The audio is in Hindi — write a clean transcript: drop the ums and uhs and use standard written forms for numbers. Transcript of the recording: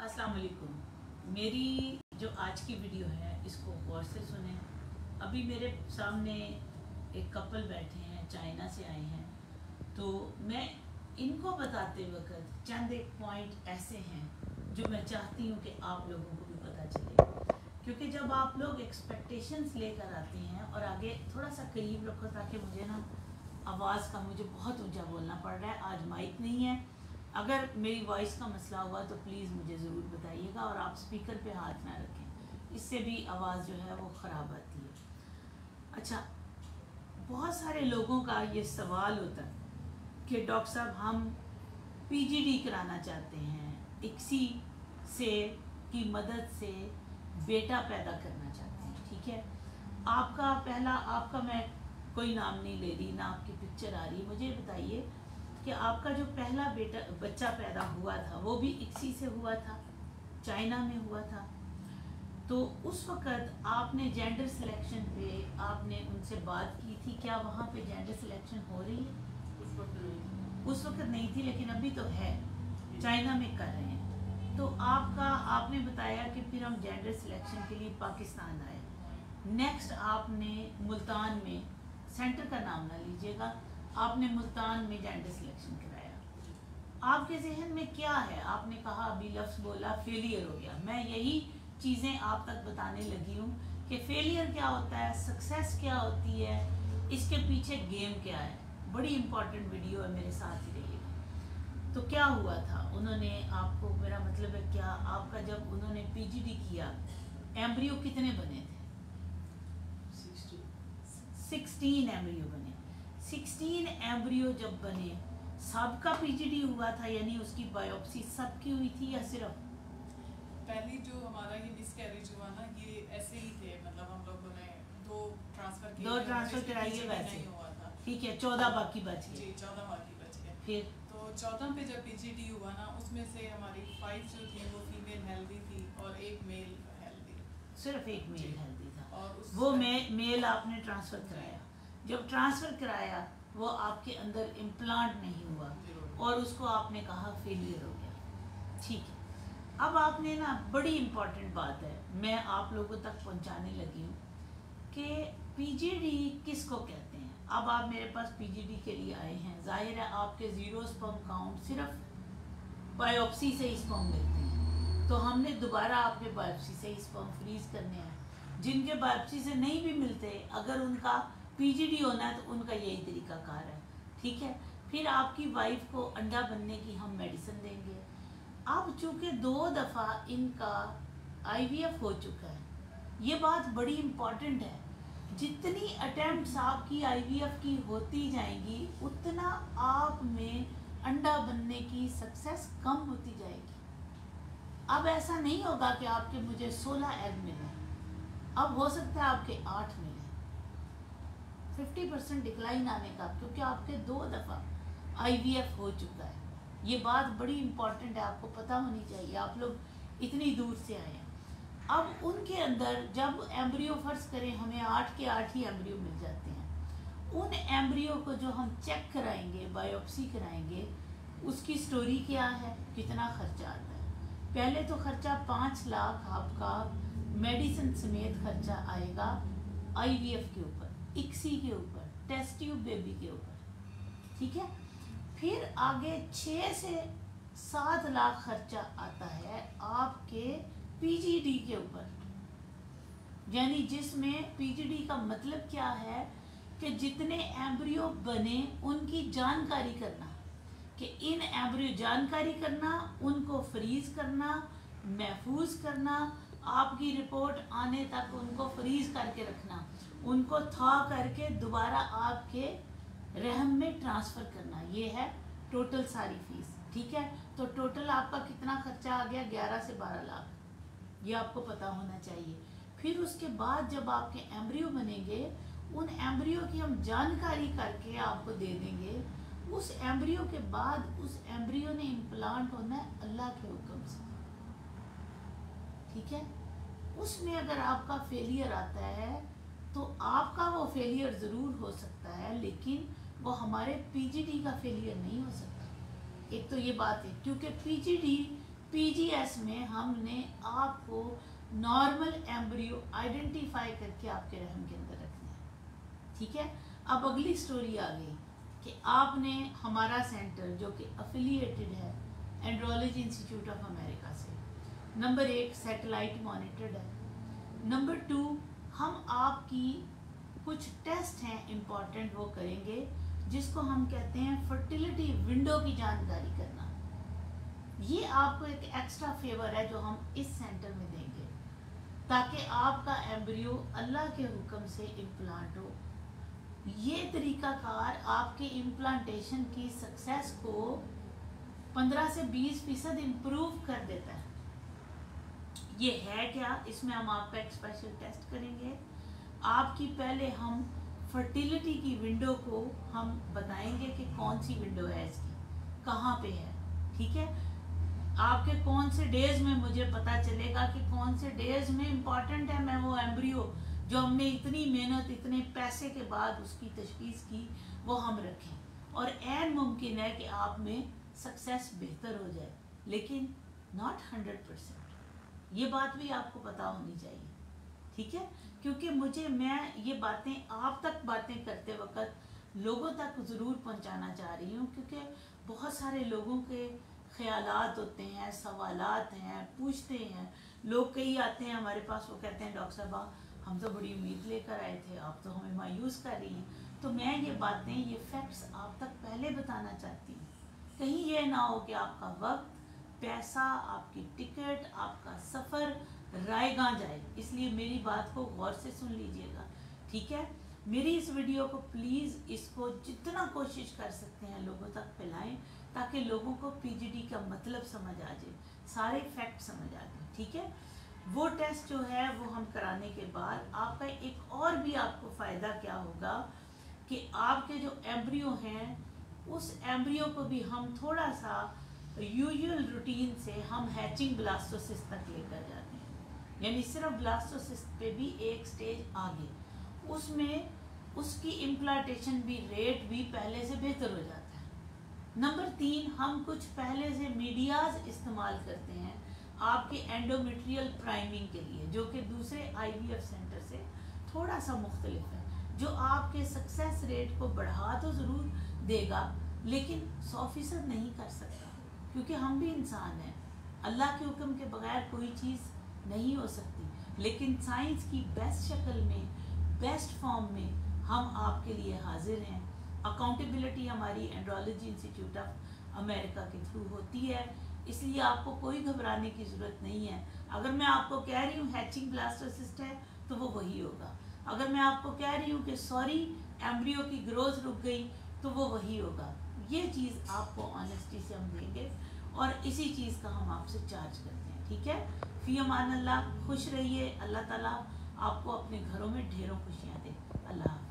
अस्सलाम वालेकुम। मेरी जो आज की वीडियो है इसको गौर से सुने। अभी मेरे सामने एक कपल बैठे हैं, चाइना से आए हैं, तो मैं इनको बताते वक्त चंद एक पॉइंट ऐसे हैं जो मैं चाहती हूँ कि आप लोगों को भी पता चले, क्योंकि जब आप लोग एक्सपेक्टेशंस लेकर आते हैं और आगे थोड़ा सा करीब रखो ताकि मुझे ना आवाज़ का मुझे बहुत ऊंचा बोलना पड़ रहा है, आज माइक नहीं है। अगर मेरी वॉइस का मसला हुआ तो प्लीज़ मुझे ज़रूर बताइएगा और आप स्पीकर पे हाथ ना रखें, इससे भी आवाज़ जो है वो ख़राब आती है। अच्छा, बहुत सारे लोगों का ये सवाल होता है कि डॉक्टर साहब हम पीजीडी कराना चाहते हैं, इक्सी से की मदद से बेटा पैदा करना चाहते हैं, ठीक है। आपका मैं कोई नाम नहीं ले रही, ना आपकी पिक्चर आ रही, मुझे बताइए कि आपका जो पहला बच्चा पैदा हुआ था वो भी इक्सी से हुआ था, चाइना में हुआ था। तो उस वक़्त आपने जेंडर सिलेक्शन पे आपने उनसे बात की थी, क्या वहाँ पे जेंडर सिलेक्शन हो रही है? उस वक़्त नहीं थी, लेकिन अभी तो है, चाइना में कर रहे हैं। तो आपने बताया कि फिर हम जेंडर सिलेक्शन के लिए पाकिस्तान आए। नेक्स्ट आपने मुल्तान में, सेंटर का नाम ना लीजिएगा, आपने मुल्तान में जेंडर सिलेक्शन कराया। आपके जहन में क्या है? आपने कहा, अभी लफ्ज़ बोला फेलियर हो गया। मैं यही चीज़ें आप तक बताने लगी हूँ कि फेलियर क्या होता है, सक्सेस क्या होती है, इसके पीछे गेम क्या है। बड़ी इंपॉर्टेंट वीडियो है, मेरे साथ ही रहिएगा। तो क्या हुआ था, उन्होंने आपको, मेरा मतलब है क्या, आपका जब उन्होंने पीजीडी किया, एम्ब्रियो कितने बने थे? 16 एम्ब्रियो बने। 16 एम्ब्रियो जब बने, सबका पीजीडी हुआ था, यानी उसकी बायोप्सी सबकी हुई थी या सिर्फ पहली जो हमारा ये मिसकैरेज हुआ ना, ये ऐसे ही थे, मतलब हम लोगों ने दो ट्रांसफर कराइए वैसे हुआ था, ठीक है, 14 बाकी बच गए। जी 14 बाकी बच गए। फिर तो 14 पे जब पीजीडी हुआ ना, उसमें से हमारी 5 जो थी वो फीमेल हेल्दी थी और एक मेल हेल्दी, सिर्फ एक मेल हेल्दी था, और वो मेल आपने ट्रांसफर कराया। जब ट्रांसफर कराया वो आपके अंदर इम्प्लांट नहीं हुआ और उसको आपने कहा फेलियर हो गया, ठीक है। अब आपने ना, बड़ी इम्पॉर्टेंट बात है, मैं आप लोगों तक पहुंचाने लगी हूँ कि पीजीडी किसको कहते हैं। अब आप मेरे पास पीजीडी के लिए आए हैं, जाहिर है आपके 0 स्पर्म काउंट सिर्फ बायोप्सी से ही स्पर्म मिलते हैं, तो हमने दोबारा आपके बायोप्सी से ही स्पर्म फ्रीज करने हैं। जिनके बायोप्सी से नहीं भी मिलते, अगर उनका पीजीडी होना है तो उनका यही तरीकाकार है, ठीक है। फिर आपकी वाइफ को अंडा बनने की हम मेडिसिन देंगे। अब चूँकि 2 दफ़ा इनका आईवीएफ हो चुका है, ये बात बड़ी इम्पॉर्टेंट है, जितनी अटेम्प्ट्स आपकी आईवीएफ की होती जाएंगी उतना आप में अंडा बनने की सक्सेस कम होती जाएगी। अब ऐसा नहीं होगा कि आपके मुझे 16 एग मिले, अब हो सकता है आपके 8 मिले, 50% डिक्लाइन आने का, क्योंकि आपके 2 दफ़ा आईवीएफ हो चुका है। ये बात बड़ी इम्पॉर्टेंट है, आपको पता होनी चाहिए, आप लोग इतनी दूर से आए हैं। अब उनके अंदर जब एम्ब्रियो, फर्ज करें हमें 8 के 8 ही एम्ब्रियो मिल जाते हैं, उन एम्ब्रियो को जो हम चेक कराएंगे, बायोप्सी कराएंगे, उसकी स्टोरी क्या है, कितना खर्चा आता है। पहले तो खर्चा 5 लाख आपका मेडिसिन समेत खर्चा आएगा आईवीएफ के ऊपर, इक्सी के ऊपर, टेस्ट ट्यूब बेबी के ऊपर, ठीक है। फिर आगे 6 से 7 लाख खर्चा आता है आपके पीजीडी के ऊपर, यानी जिसमें पीजीडी का मतलब क्या है कि जितने एम्ब्रियो बने उनकी जानकारी करना, कि इन एम्ब्रियो जानकारी करना, उनको फ्रीज करना, महफूज करना, आपकी रिपोर्ट आने तक उनको फ्रीज करके रखना, उनको था करके दोबारा आपके रहम में ट्रांसफ़र करना, ये है टोटल सारी फीस, ठीक है। तो टोटल आपका कितना खर्चा आ गया, 11 से 12 लाख, ये आपको पता होना चाहिए। फिर उसके बाद जब आपके एम्ब्रियो बनेंगे, उन एम्ब्रियो की हम जानकारी करके आपको दे देंगे। उस एम्ब्रियो के बाद उस एम्ब्रियो ने इम्प्लांट होना है अल्लाह के हुक्म से, ठीक है। उसमें अगर आपका फेलियर आता है तो आपका वो फेलियर ज़रूर हो सकता है, लेकिन वो हमारे पीजीडी का फेलियर नहीं हो सकता। एक तो ये बात है, क्योंकि पीजीडी पीजीएस में हमने आपको नॉर्मल एम्ब्रियो आइडेंटिफाई करके आपके रहम के अंदर रखना है। ठीक है, अब अगली स्टोरी आ गई कि आपने हमारा सेंटर जो कि अफिलिएटेड है एंड्रोलॉजी इंस्टीट्यूट ऑफ अमेरिका से, नंबर 1 सैटेलाइट मॉनिटर्ड है, नंबर 2 हम आपकी कुछ टेस्ट हैं इम्पॉर्टेंट वो करेंगे जिसको हम कहते हैं फर्टिलिटी विंडो की जानकारी करना। ये आपको एक एक्स्ट्रा फेवर है जो हम इस सेंटर में देंगे ताकि आपका एम्ब्रियो अल्लाह के हुक्म से इम्प्लांट हो। ये तरीकाकार आपके इम्प्लांटेशन की सक्सेस को 15 से 20% इम्प्रूव कर देता है। ये है क्या, इसमें हम आपका एक स्पेशल टेस्ट करेंगे। आपकी पहले हम फर्टिलिटी की विंडो को हम बताएंगे कि कौन सी विंडो है इसकी, कहाँ पे है। ठीक है, आपके कौन से डेज में मुझे पता चलेगा कि कौन से डेज में इम्पॉर्टेंट है मैं वो एम्ब्रियो जो हमने इतनी मेहनत इतने पैसे के बाद उसकी तशखीस की वो हम रखें। और ऐन मुमकिन है कि आप में सक्सेस बेहतर हो जाए, लेकिन नॉट 100%। ये बात भी आपको पता होनी चाहिए। ठीक है, क्योंकि मैं ये बातें आप तक बातें करते वक्त लोगों तक ज़रूर पहुंचाना चाह रही हूँ, क्योंकि बहुत सारे लोगों के ख्यालात होते हैं, सवालात हैं, पूछते हैं लोग। कई आते हैं हमारे पास, वो कहते हैं डॉक्टर साहबा हम तो बड़ी उम्मीद लेकर आए थे, आप तो हमें मायूस कर रही हैं। तो मैं ये बातें, ये फैक्ट्स आप तक पहले बताना चाहती हूँ, कहीं ये ना हो कि आपका वक्त, पैसा, आपकी टिकट, आपका सफ़र रायगा जाए। इसलिए मेरी बात को गौर से सुन लीजिएगा। ठीक है, मेरी इस वीडियो को प्लीज़ इसको जितना कोशिश कर सकते हैं लोगों तक फैलाएं ताकि लोगों को पीजीडी का मतलब समझ आ जाए, सारे फैक्ट समझ आ जाए। ठीक है, वो टेस्ट जो है वो हम कराने के बाद आपका एक और भी आपको फ़ायदा क्या होगा कि आपके जो एम्ब्रियो हैं उस एम्ब्रियो को भी हम थोड़ा सा यूजुअल रूटीन से हम हैचिंग ब्लास्टोसिस्ट तक लेकर जाते हैं, यानी सिर्फ ब्लास्टोसिस्ट पे भी एक स्टेज आगे, उसमें उसकी इम्प्लांटेशन भी रेट भी पहले से बेहतर हो जाता है। नंबर 3 हम कुछ पहले से मीडियाज इस्तेमाल करते हैं आपके एंडोमेट्रियल प्राइमिंग के लिए, जो कि दूसरे आईवीएफ सेंटर से थोड़ा सा मुख्तलिफ है, जो आपके सक्सेस रेट को बढ़ा तो ज़रूर देगा लेकिन 100% नहीं कर सकता, क्योंकि हम भी इंसान हैं। अल्लाह के हुक्म के बगैर कोई चीज़ नहीं हो सकती। लेकिन साइंस की बेस्ट शक्ल में, बेस्ट फॉर्म में हम आपके लिए हाजिर हैं। अकाउंटेबिलिटी हमारी एंड्रोलॉजी इंस्टीट्यूट ऑफ अमेरिका के थ्रू होती है, इसलिए आपको कोई घबराने की ज़रूरत नहीं है। अगर मैं आपको कह रही हूँ हैचिंग ब्लास्टोसिस्ट है तो वो वही होगा। अगर मैं आपको कह रही हूँ कि सॉरी एम्ब्रियो की ग्रोथ रुक गई तो वो वही होगा। ये चीज़ आपको ऑनेस्टी से हम देंगे और इसी चीज़ का हम आपसे चार्ज करते हैं। ठीक है, फी अमान अल्लाह, खुश रहिए। अल्लाह ताला आपको अपने घरों में ढेरों खुशियाँ दे। अल्लाह।